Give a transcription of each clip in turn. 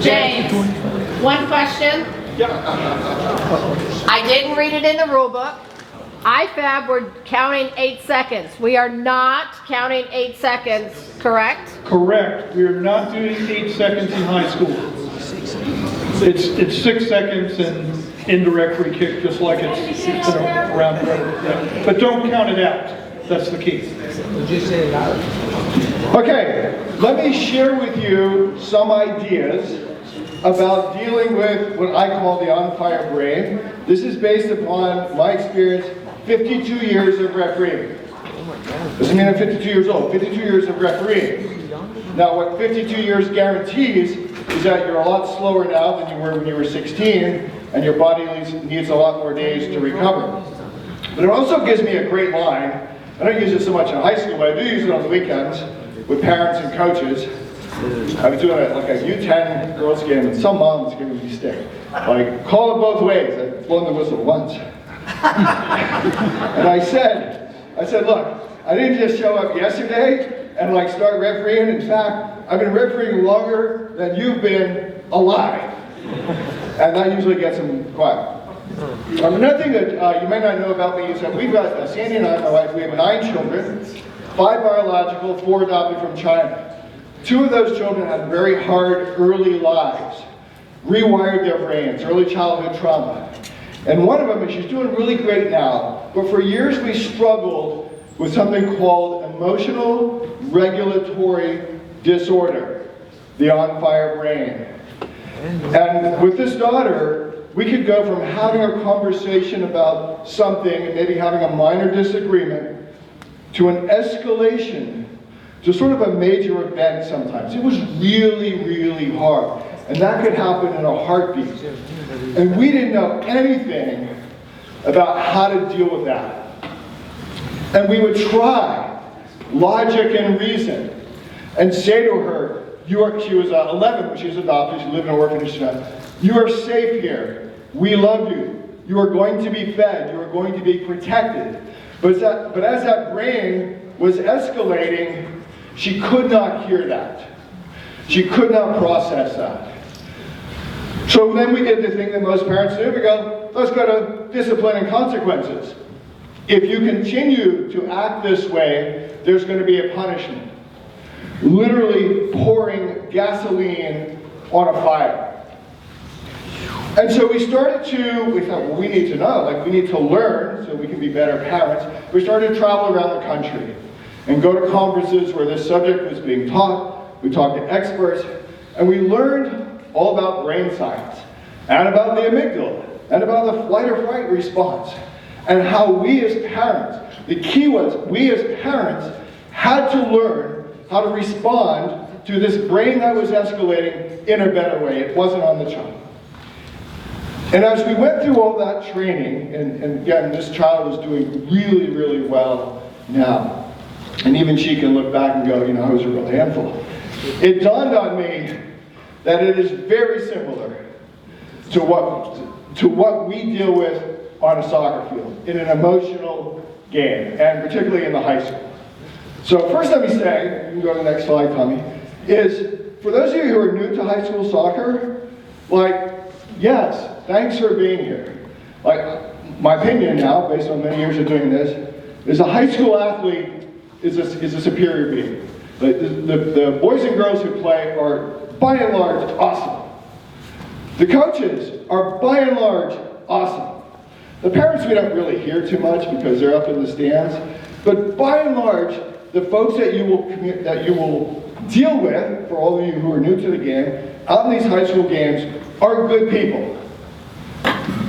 James, one question. Yeah. I didn't read it in the rule book. IFAB, we're counting 8 seconds. We are not counting 8 seconds, correct? Correct. We are not doing 8 seconds in high school. It's 6 seconds and indirect free kick, just like it's around here. Yeah. But don't count it out. That's the key. Okay, let me share with you some ideas about dealing with what I call the on-fire brain. This is based upon my experience, 52 years of refereeing. Doesn't mean I'm 52 years old, 52 years of refereeing. Now what 52 years guarantees is that you're a lot slower now than you were when you were 16, and your body needs a lot more days to recover. But it also gives me a great line. I don't use it so much in high school, but I do use it on the weekends with parents and coaches. I was doing like a U10 girls game, and some mom was giving me stick. Like, call it both ways. I'd blown the whistle once. And I said, look, I didn't just show up yesterday and like start refereeing. In fact, I've been refereeing longer than you've been alive. And that usually gets them quiet. Another thing that you might not know about me is that we've got, Sandy and I, my wife, we have 9 children, 5 biological, 4 adopted from China. 2 of those children had very hard early lives, rewired their brains, early childhood trauma. And one of them, and she's doing really great now, but for years we struggled with something called emotional regulatory disorder, the on-fire brain. And with this daughter, we could go from having a conversation about something and maybe having a minor disagreement to an escalation to sort of a major event sometimes. It was really, really hard. And that could happen in a heartbeat. And we didn't know anything about how to deal with that. And we would try logic and reason and say to her, she was 11 when she was adopted, she lived in an orphanage. You are safe here. We love you. You are going to be fed. You are going to be protected. But as that brain was escalating, she could not hear that. She could not process that. So then we did the thing that most parents do. We go, let's go to discipline and consequences. If you continue to act this way, there's going to be a punishment. Literally pouring gasoline on a fire. And so we thought, well, we need to know, like we need to learn so we can be better parents. We started to travel around the country and go to conferences where this subject was being taught. We talked to experts, and we learned all about brain science, and about the amygdala, and about the flight or fright response, and how we as parents, the key was we as parents had to learn how to respond to this brain that was escalating in a better way. It wasn't on the child. And as we went through all that training, and again, this child is doing really, really well now. And even she can look back and go, you know, I was a real handful. It dawned on me that it is very similar to what we deal with on a soccer field, in an emotional game, and particularly in the high school. So first let me say, you can go to the next slide, Tommy, is for those of you who are new to high school soccer, like, yes, thanks for being here. Like, my opinion now, based on many years of doing this, is a high school athlete is a superior being. The boys and girls who play are, by and large, awesome. The coaches are, by and large, awesome. The parents we don't really hear too much because they're up in the stands, but by and large, the folks that you will deal with, for all of you who are new to the game, out in these high school games, are good people.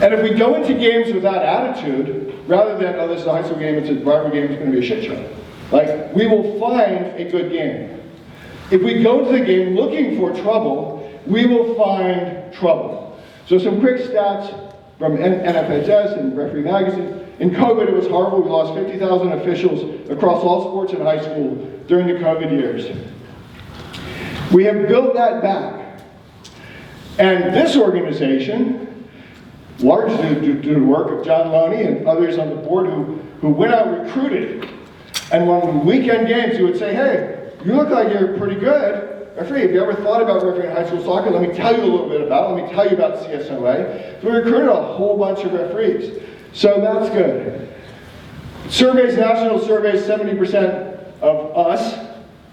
And if we go into games with that attitude, rather than, oh, this is a high school game, it's a rivalry game, it's going to be a shit show. Like, we will find a good game. If we go to the game looking for trouble, we will find trouble. So some quick stats from NFHS and Referee Magazine. In COVID, it was horrible. We lost 50,000 officials across all sports in high school during the COVID years. We have built that back. And this organization, largely due to the work of John Loney and others on the board who went out and recruited. And on weekend games, he would say, hey, you look like you're pretty good. referee. Have you ever thought about refereeing high school soccer? Let me tell you a little bit about it. Let me tell you about CSOA. So we recruited a whole bunch of referees. So that's good. Surveys, national surveys, 70% of us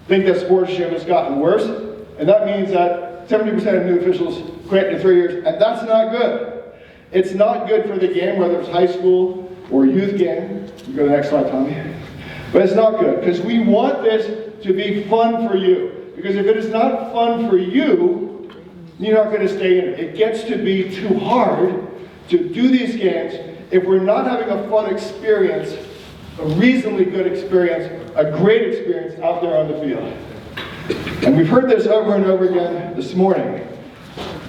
think that sportsmanship has gotten worse. And that means that 70% of new officials quit in 3 years. And that's not good. It's not good for the game, whether it's high school or youth game. You go to the next slide, Tommy. But it's not good, because we want this to be fun for you. Because if it is not fun for you, you're not going to stay in it. It gets to be too hard to do these games if we're not having a fun experience, a reasonably good experience, a great experience out there on the field. And we've heard this over and over again this morning.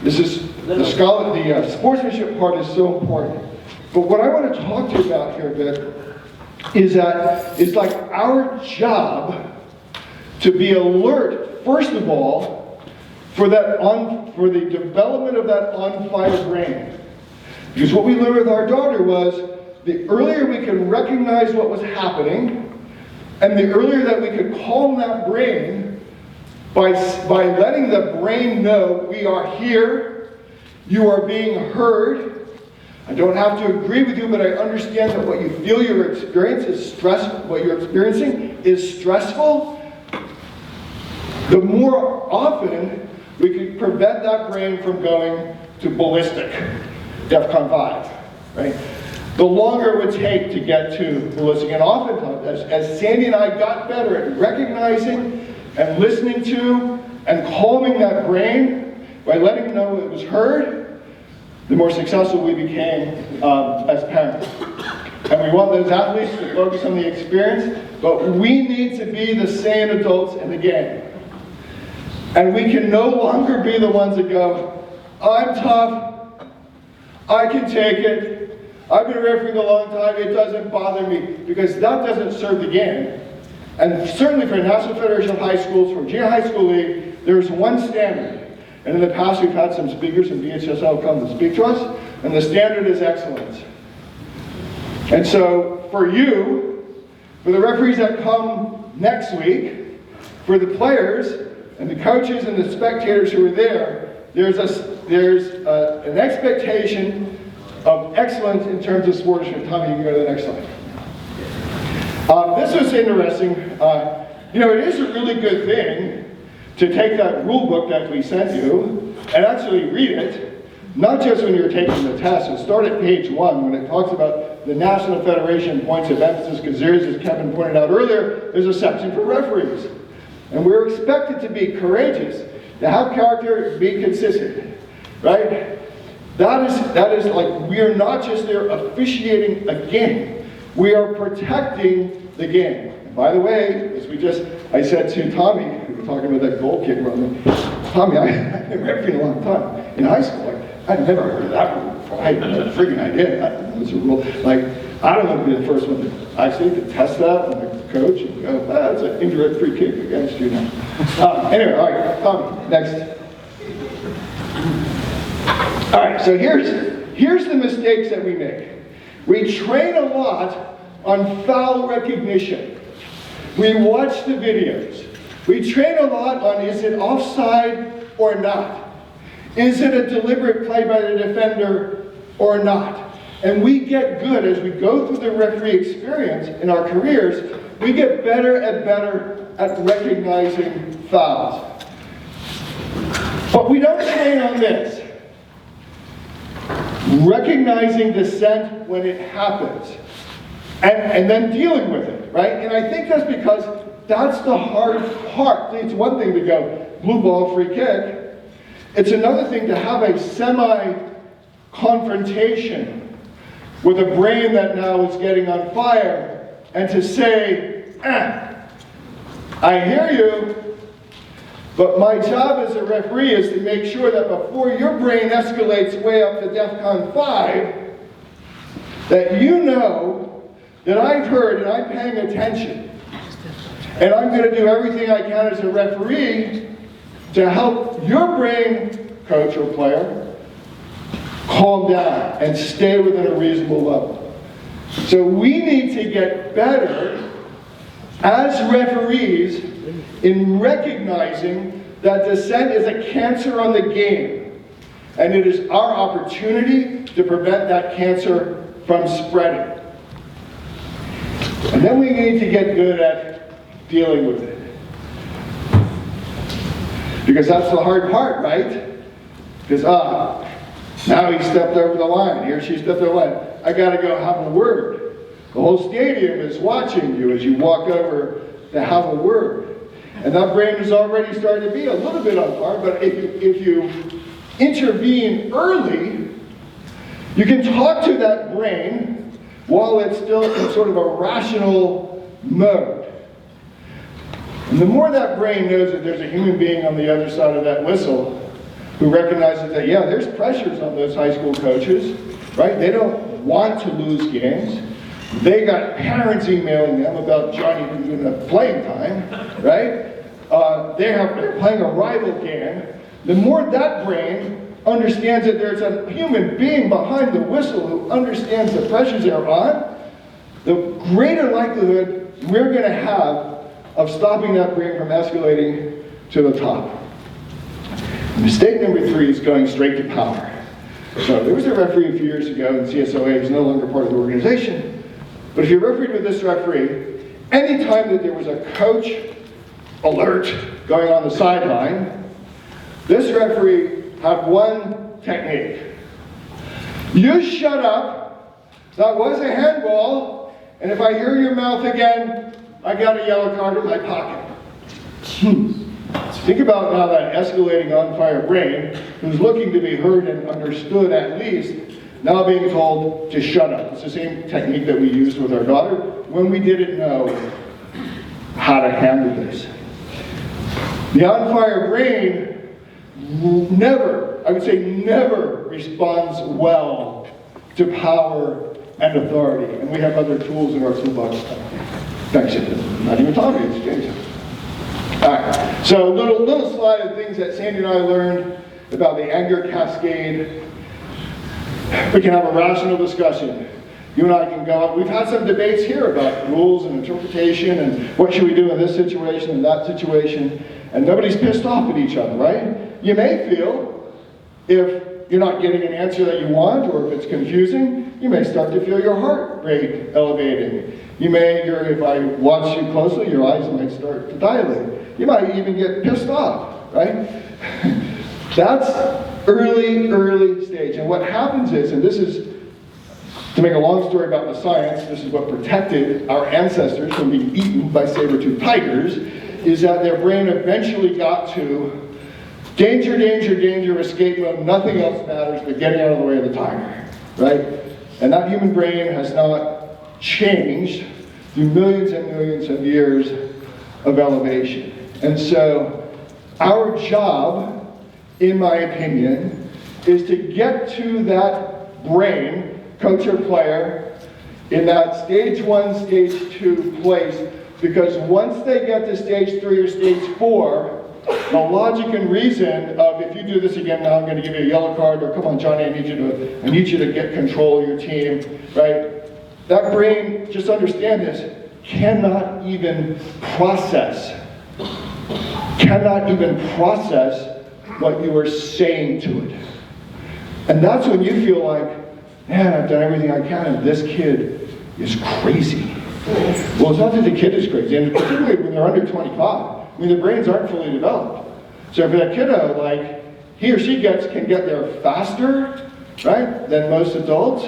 This is the sportsmanship part is so important. But what I want to talk to you about here a bit is that it's like our job to be alert, first of all, for the development of that on-fire brain. Because what we learned with our daughter was, the earlier we could recognize what was happening, and the earlier that we could calm that brain by letting the brain know we are here, you are being heard. I don't have to agree with you, but I understand that what you feel your experience is what you're experiencing is stressful. The more often we could prevent that brain from going to ballistic, DEFCON 5, right? The longer it would take to get to ballistic. And oftentimes, as Sandy and I got better at recognizing and listening to and calming that brain by letting them know it was heard, the more successful we became as parents. And we want those athletes to focus on the experience, but we need to be the sane adults in the game. And we can no longer be the ones that go, I'm tough, I can take it, I've been refereeing a long time, it doesn't bother me, because that doesn't serve the game. And certainly for the National Federation of High Schools, for Junior High School League, there's one standard. And in the past, we've had some speakers from VHSL come to speak to us, and the standard is excellence. And so, for you, for the referees that come next week, for the players, and the coaches and the spectators who are there, there's an expectation of excellence in terms of sportsmanship. Tommy, you can go to the next slide. This was interesting. It is a really good thing to take that rule book that we sent you and actually read it, not just when you're taking the test. So start at page 1 when it talks about the National Federation points of emphasis, because there's, as Kevin pointed out earlier, there's a section for referees. And we're expected to be courageous, to have character, be consistent, right? That is like, we are not just there officiating a game. We are protecting the game. And by the way, as I said to Tommy, we were talking about that goal kick run. Tommy, I've been refereeing a long time. In high school, I'd never heard of that rule before. I had no freaking idea that was a rule. I don't want to be the first one to actually to test that with the coach and go, that's an indirect free kick against you now. Anyway, all right, Tommy, next. All right, so here's the mistakes that we make. We train a lot on foul recognition. We watch the videos. We train a lot on, is it offside or not? Is it a deliberate play by the defender or not? And we get good as we go through the referee experience in our careers. We get better and better at recognizing fouls. But we don't train on this. Recognizing dissent when it happens. And then dealing with it, right? And I think that's because that's the hard part. It's one thing to go, blue ball, free kick. It's another thing to have a semi-confrontation with a brain that now is getting on fire, and to say, I hear you, but my job as a referee is to make sure that before your brain escalates way up to DEFCON 5, that you know that I've heard and I'm paying attention. And I'm going to do everything I can as a referee to help your brain, coach or player, calm down and stay within a reasonable level. So we need to get better as referees in recognizing that dissent is a cancer on the game, and it is our opportunity to prevent that cancer from spreading. And then we need to get good at dealing with it. Because that's the hard part, right? Because, now he stepped over the line. He or she stepped over the line. I got to go have a word. The whole stadium is watching you as you walk over to have a word. And that brain is already starting to be a little bit on fire, but if you intervene early, you can talk to that brain while it's still in sort of a rational mode. And the more that brain knows that there's a human being on the other side of that whistle who recognizes that, yeah, there's pressures on those high school coaches, right? They don't want to lose games. They got parents emailing them about Johnny playing time, right? They're playing a rival game. The more that brain understands that there's a human being behind the whistle who understands the pressures they're on, the greater likelihood we're going to have of stopping that brain from escalating to the top. Mistake number 3 is going straight to power. So there was a referee a few years ago in CSOA who's no longer part of the organization. But if you refereed with this referee, any time that there was a coach alert going on the sideline, this referee had one technique. You shut up, that was a handball, and if I hear your mouth again, I got a yellow card in my pocket. Think about now that escalating on-fire brain who's looking to be heard and understood at least, now being told to shut up. It's the same technique that we used with our daughter when we didn't know how to handle this. The on-fire brain never, I would say never, responds well to power and authority. And we have other tools in our toolbox. Thanks, not even talking, it's James. All right, so little slide of things that Sandy and I learned about the anger cascade. We can have a rational discussion. You and I can go up. We've had some debates here about rules and interpretation and what should we do in this situation and that situation, and nobody's pissed off at each other, right? You may feel, if you're not getting an answer that you want, or if it's confusing, you may start to feel your heart rate elevating. You may, if I watch you closely, your eyes might start to dilate. You might even get pissed off, right? That's early stage. And what happens is, and this is, to make a long story about the science, this is what protected our ancestors from being eaten by saber-toothed tigers, is that their brain eventually got to danger, danger, danger, escape mode, nothing else matters but getting out of the way of the tiger, right? And that human brain has not changed through millions and millions of years of elevation. And so our job, in my opinion, is to get to that brain, coach or player, in that stage 1, stage 2 place, because once they get to stage 3 or stage 4, the logic and reason of, if you do this again now, I'm going to give you a yellow card, or come on Johnny, I need you to get control of your team, right? That brain, just understand this, cannot even process what you are saying to it. And that's when you feel like, man, I've done everything I can, and this kid is crazy. Well, it's not that the kid is crazy, and particularly when they're under 25. I mean, their brains aren't fully developed. So for that kiddo, like, he or she can get there faster, right, than most adults.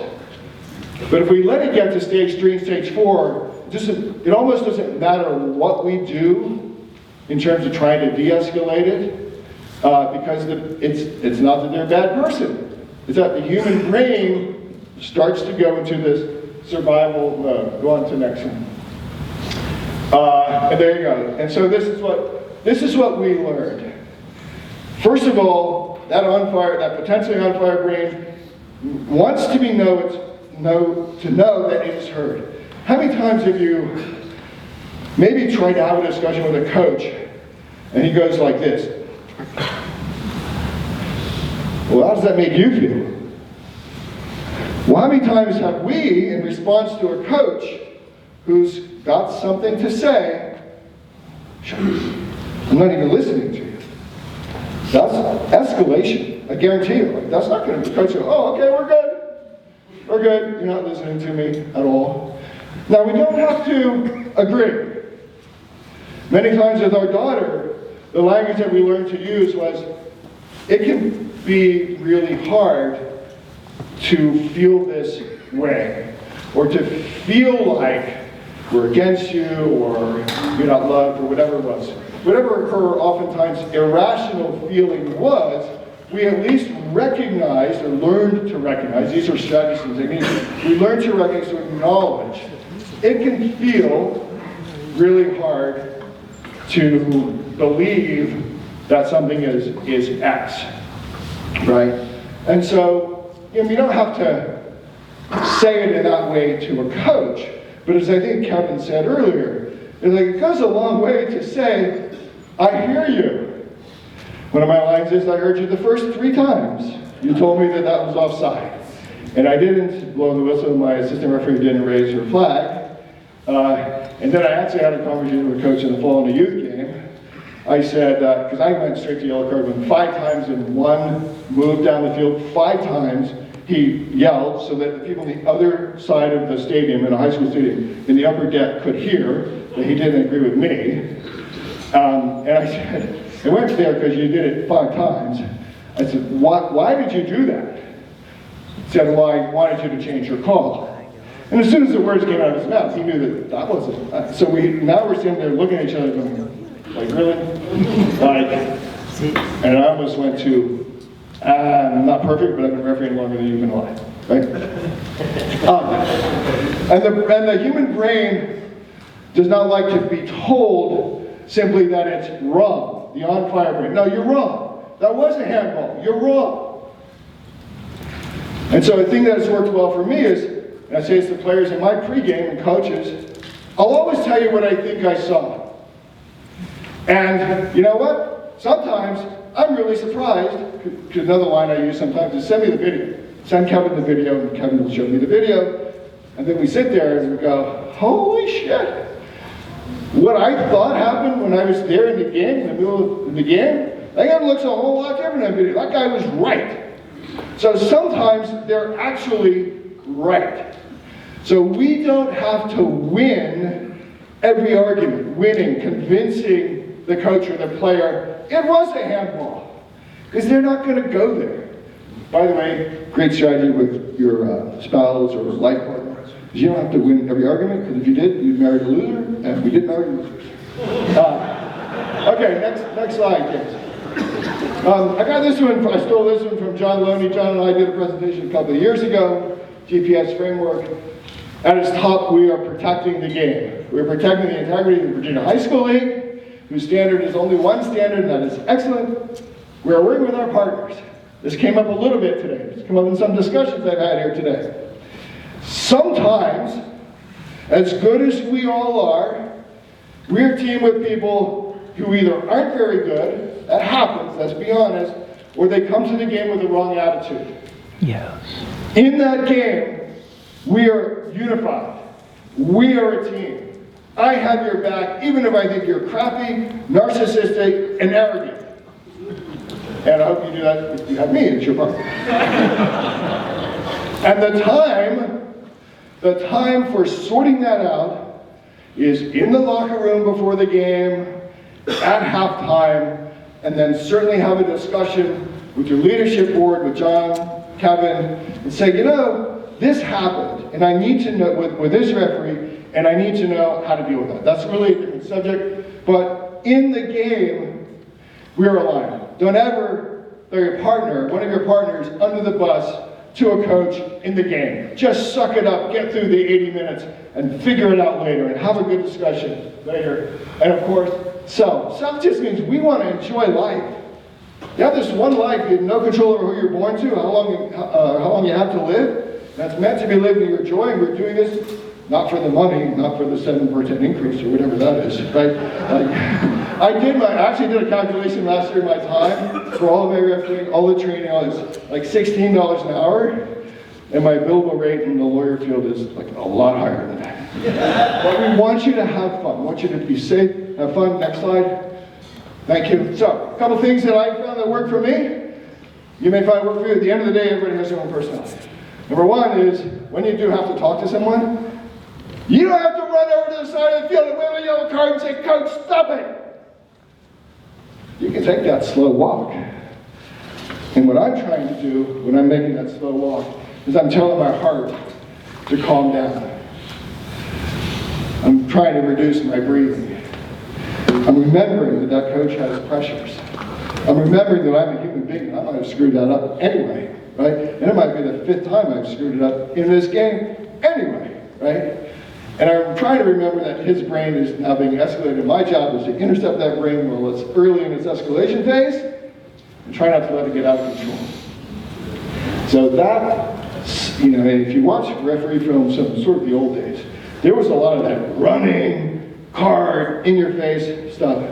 But if we let it get to stage 3 and stage 4, it almost doesn't matter what we do in terms of trying to de-escalate it, because it's not that they're a bad person. It's that the human brain starts to go into this survival mode. Go on to the next one. And there you go. And so this is what we learned. First of all, that potentially on fire brain wants to know that it is heard. How many times have you maybe tried to have a discussion with a coach and he goes like this? Well, how does that make you feel? Well, how many times have we, in response to a coach who's got something to say, I'm not even listening to you. That's escalation. I guarantee you. Like, that's not going to be coach. Oh, okay, we're good. We're good. You're not listening to me at all. Now, we don't have to agree. Many times with our daughter, the language that we learned to use was, it can be really hard to feel this way, or to feel like we're against you, or you're not loved, or whatever it was. Whatever her oftentimes irrational feeling was, we at least recognized or learned to recognize, these are strategies and techniques, we learned to recognize, to acknowledge. It can feel really hard to believe that something is X, right? And so, you don't have to say it in that way to a coach, but as I think Kevin said earlier, it goes a long way to say, I hear you. One of my lines is, I heard you the first 3 times. You told me that was offside. And I didn't blow the whistle, my assistant referee didn't raise her flag. And then I actually had a conversation with a coach in the fall in a youth game. I said, because I went straight to yellow card when 5 times in one move down the field, 5 times he yelled so that the people on the other side of the stadium, in a high school stadium, in the upper deck could hear that he didn't agree with me. And I said, I went there because you did it 5 times. I said, why did you do that? He said, well, I wanted you to change your call. And as soon as the words came out of his mouth, he knew that wasn't. So now we're sitting there looking at each other going, like, really? And I almost went to, I'm not perfect, but I've been refereeing longer than you've been alive, right? And the human brain does not like to be told simply that it's wrong. The on-fire brain. No, you're wrong. That was a handball. You're wrong. And so the thing that has worked well for me is, and I say this to players in my pregame and coaches, I'll always tell you what I think I saw. And you know what? Sometimes I'm really surprised, because another line I use sometimes is send me the video. Send Kevin the video, and Kevin will show me the video. And then we sit there and we go, holy shit. What I thought happened when I was there in the game, in the middle of the game, that guy looks a whole lot different in that video. That guy was right. So sometimes they're actually right. So we don't have to win every argument, winning, convincing the coach or the player, it was a handball. Because they're not going to go there. By the way, great strategy with your spouse or life partner. Because you don't have to win every argument, because if you did, you'd marry a loser, and we didn't marry losers. Okay, next slide, James. I got this one, I stole this one from John Loney. John and I did a presentation a couple of years ago, GPS framework. At its top, we are protecting the game. We're protecting the integrity of the Virginia High School League, whose standard is only one standard, and that is excellent. We are working with our partners. This came up a little bit today. It's come up in some discussions I've had here today. Sometimes, as good as we all are, we're a team with people who either aren't very good, that happens, let's be honest, or they come to the game with the wrong attitude. Yes. In that game, we are unified. We are a team. I have your back, even if I think you're crappy, narcissistic, and arrogant. And I hope you do that if you have me as your partner. And the time for sorting that out is in the locker room before the game, at halftime, and then certainly have a discussion with your leadership board, with John, Kevin, and say, you know, this happened, and I need to know, with this referee, and I need to know how to deal with that. That's really a different subject, but in the game, we're aligned. Don't ever throw your partner, one of your partners, under the bus to a coach in the game. Just suck it up, get through the 80 minutes, and figure it out later, and have a good discussion later. And of course, self. Self just means we want to enjoy life. You have this one life, you have no control over who you're born to, how long you have to live. That's meant to be lived in your joy, and we're doing this not for the money, not for the 7% increase or whatever that is, right? I actually did a calculation last year, my time for all of my refereeing, all the training, all this, like $16 an hour, and my billable rate in the lawyer field is like a lot higher than that. But we want you to have fun. We want you to be safe, have fun. Next slide. Thank you. So, a couple things that I found that work for me. You may find work for you. At the end of the day, everybody has their own personality. Number one is, when you do have to talk to someone, you don't have to run over to the side of the field and wave a yellow card and say, "Coach, stop it." You can take that slow walk. And what I'm trying to do when I'm making that slow walk is I'm telling my heart to calm down. I'm trying to reduce my breathing. I'm remembering that that coach has pressures. I'm remembering that I'm a human being and I might have screwed that up anyway, right? And it might be the 5th time I've screwed it up in this game anyway, right? And I'm trying to remember that his brain is now being escalated. My job is to intercept that brain while it's early in its escalation phase and try not to let it get out of control. So that, you know, if you watch referee films from sort of the old days, there was a lot of that running, card, in your face stuff.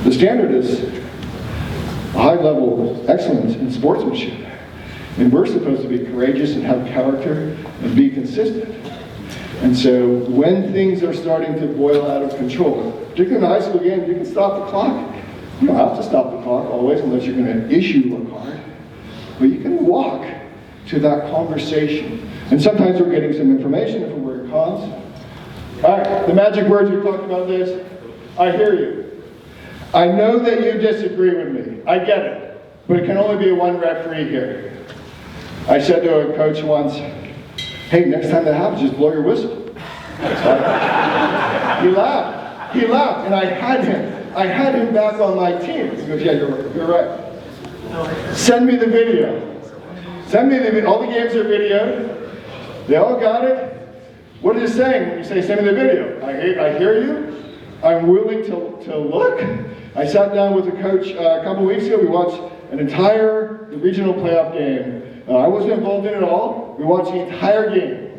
The standard is a high level of excellence in sportsmanship. And we're supposed to be courageous and have character and be consistent. And so when things are starting to boil out of control, particularly in a high school game, you can stop the clock. You don't have to stop the clock always unless you're going to issue a card. But you can walk to that conversation. And sometimes we're getting some information if we're wearing comms. All right, the magic words, we talked about this. I hear you. I know that you disagree with me. I get it. But it can only be one referee here. I said to a coach once, "Hey, next time that happens, just blow your whistle." He laughed. He laughed, and I had him back on my team. He goes, "Yeah, you're right. Send me the video. Send me the video. All the games are videoed. They all got it. What is it saying when you say, send me the video? I hear you. I'm willing to look." I sat down with a coach a couple weeks ago. We watched an entire regional playoff game. I wasn't involved in it all. We watched the entire game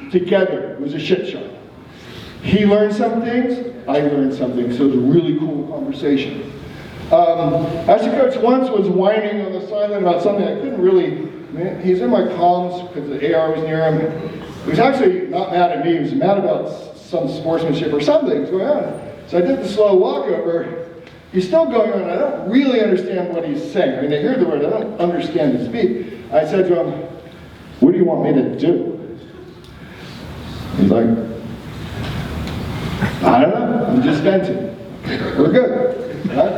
together. It was a shit show. He learned some things. I learned something. So it was a really cool conversation. As the coach once was whining on the sideline about something I couldn't really, he's in my comms because the AR was near him. He was actually not mad at me. He was mad about some sportsmanship or something was going on. So I did the slow walk over. He's still going on. I don't really understand what he's saying. I mean, I hear the word. I don't understand the speech. I said to him, "What do you want me to do?" He's like, "I don't know. I'm just venting." We're good. Right?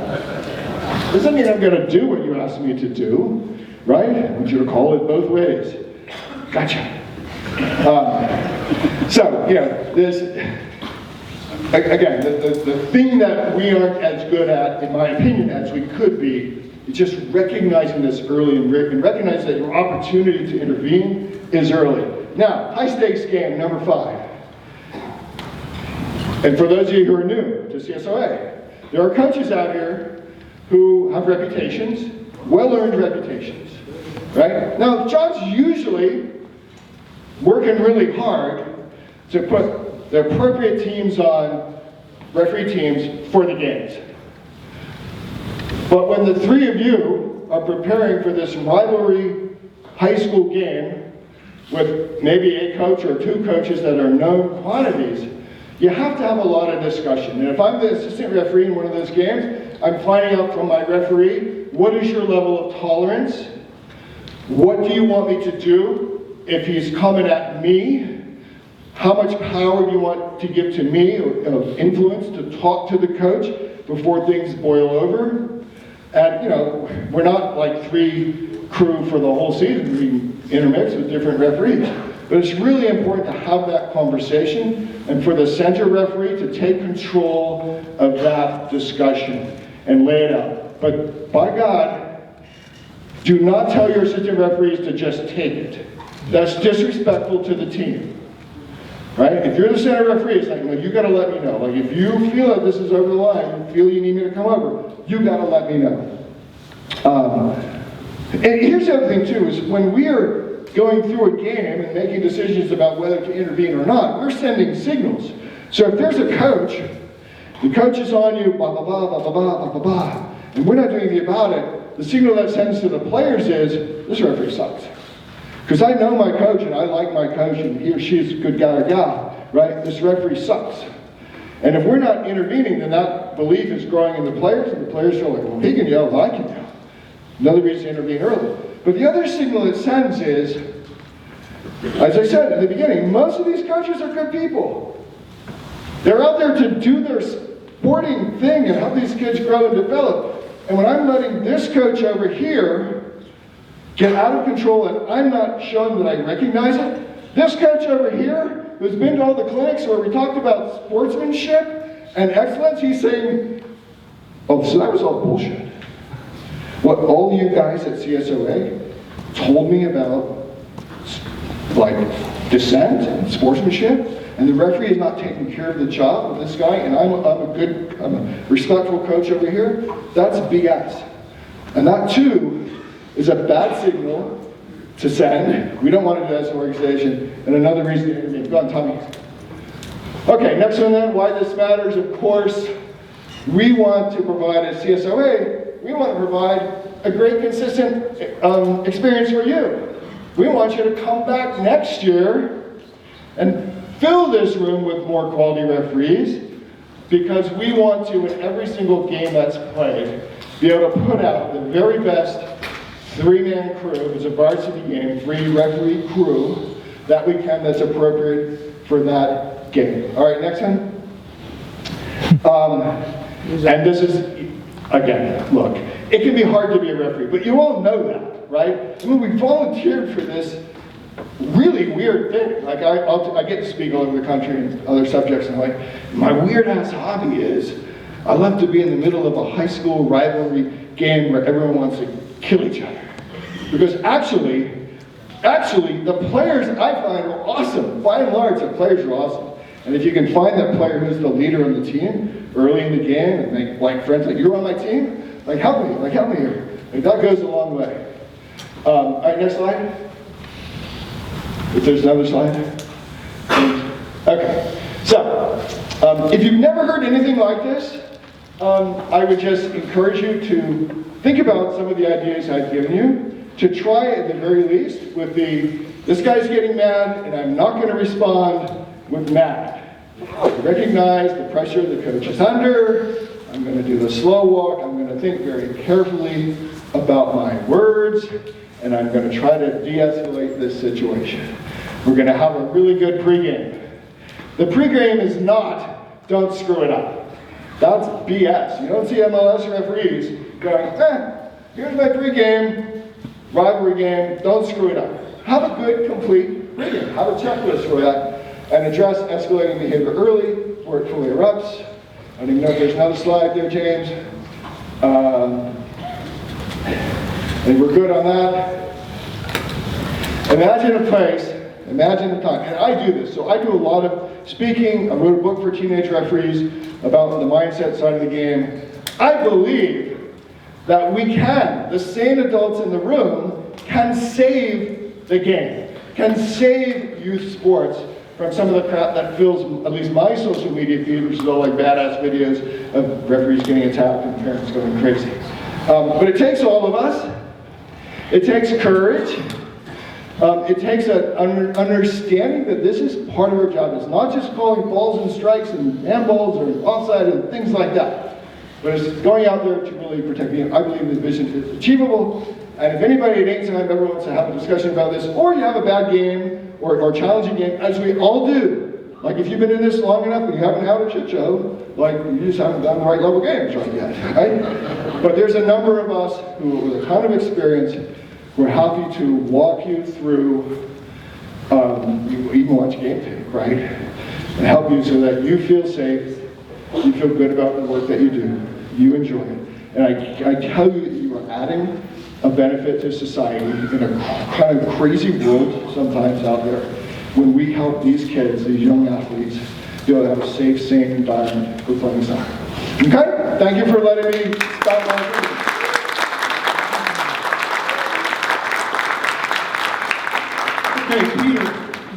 Doesn't mean I'm going to do what you asked me to do, right? I want you to call it both ways. Gotcha. So, you know, this, again, the thing that we aren't as good at, in my opinion, as we could be, is just recognizing this early and recognize that your opportunity to intervene is early. Now, high stakes game number 5. And for those of you who are new to CSOA, there are coaches out here who have reputations, well-earned reputations, right? Now, John's usually working really hard to put the appropriate teams on, referee teams, for the games. But when the 3 of you are preparing for this rivalry high school game with maybe a coach or 2 coaches that are known quantities, you have to have a lot of discussion. And if I'm the assistant referee in one of those games, I'm finding out from my referee, what is your level of tolerance? What do you want me to do if he's coming at me? How much power do you want to give to me of influence to talk to the coach before things boil over? And, you know, we're not like 3 crew for the whole season. We intermix with different referees. But it's really important to have that conversation and for the center referee to take control of that discussion and lay it out. But by God, do not tell your assistant referees to just take it. That's disrespectful to the team. Right? If you're the center referee, it's like, no, you gotta let me know. Like, if you feel that this is over the line, you feel you need me to come over, you gotta let me know. And here's the other thing too, is when we are going through a game and making decisions about whether to intervene or not, we're sending signals. So if there's a coach, the coach is on you, blah, blah, blah, blah, blah, blah, blah, blah, blah, and we're not doing anything about it, the signal that sends to the players is, this referee sucks. Because I know my coach and I like my coach and he or she is a good guy or gal, right? This referee sucks. And if we're not intervening, then that that belief is growing in the players, and the players feel like, well, he can yell, I can yell. Another reason to intervene early. But the other signal it sends is, as I said at the beginning, most of these coaches are good people. They're out there to do their sporting thing and help these kids grow and develop. And when I'm letting this coach over here get out of control and I'm not showing that I recognize it, this coach over here, who's been to all the clinics where we talked about sportsmanship and excellence, he's saying, oh, so that was all bullshit. What all you guys at CSOA told me about, like, dissent and sportsmanship, and the referee is not taking care of the job of this guy, and I'm a respectful coach over here, that's BS. And that too is a bad signal to send. We don't want to do that as an organization, and another reason to intervene. Go on, Tommy. Okay, next one then, why this matters, of course, we want to provide at CSOA, we want to provide a great consistent experience for you. We want you to come back next year and fill this room with more quality referees, because we want to, in every single game that's played, be able to put out the very best three-man crew. It's a varsity game, three-referee crew that we can, that's appropriate for that game. All right, next one. And this is, again, look, it can be hard to be a referee, but you all know that, right? I mean, we volunteered for this really weird thing. Like, I get to speak all over the country and other subjects, and like, my weird-ass hobby is I love to be in the middle of a high school rivalry game where everyone wants to kill each other. Because actually, the players I find are awesome. By and large, the players are awesome. And if you can find that player who's the leader on the team early in the game and make like friends, like, you're on my team? Like, help me here. Like, that goes a long way. All right, next slide. If there's another slide. Okay, so if you've never heard anything like this, I would just encourage you to think about some of the ideas I've given you, to try at the very least with this guy's getting mad and I'm not going to respond with mad. Recognize the pressure the coach is under. I'm going to do the slow walk. I'm going to think very carefully about my words, and I'm going to try to de-escalate this situation. We're going to have a really good pregame. The pregame is not, don't screw it up. That's BS. You don't see MLS referees going, here's my pregame, rivalry game, don't screw it up. Have a good, complete pregame. Have a checklist for that, and address escalating behavior early before it fully erupts. I don't even know if there's another slide there, James. I think we're good on that. Imagine a place, imagine a time, and I do this, so I do a lot of speaking. I wrote a book for teenage referees about the mindset side of the game. I believe that we can, the sane adults in the room, can save the game, can save youth sports from some of the crap that fills at least my social media feed, which is all like badass videos of referees getting attacked and parents going crazy. But it takes all of us. It takes courage. It takes an understanding that this is part of our job. It's not just calling balls and strikes and handballs or offside and things like that, but it's going out there to really protect the game. I believe the vision is achievable, and if anybody at 8 time ever wants to have a discussion about this, or you have a bad game or challenging game, as we all do, like if you've been in this long enough and you haven't had a shit show, like you just haven't done the right level games right yet, right? But there's a number of us who, with a ton of experience, we're happy to walk you through, you even watch game tape, right? And help you so that you feel safe, you feel good about the work that you do, you enjoy it. And I tell you that you are adding a benefit to society in a kind of crazy world sometimes out there when we help these kids, these young athletes, be able to have a safe, sane environment for playing soccer. Okay? Thank you for letting me stop my video. Okay, Peter,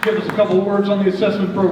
give us a couple of words on the assessment program.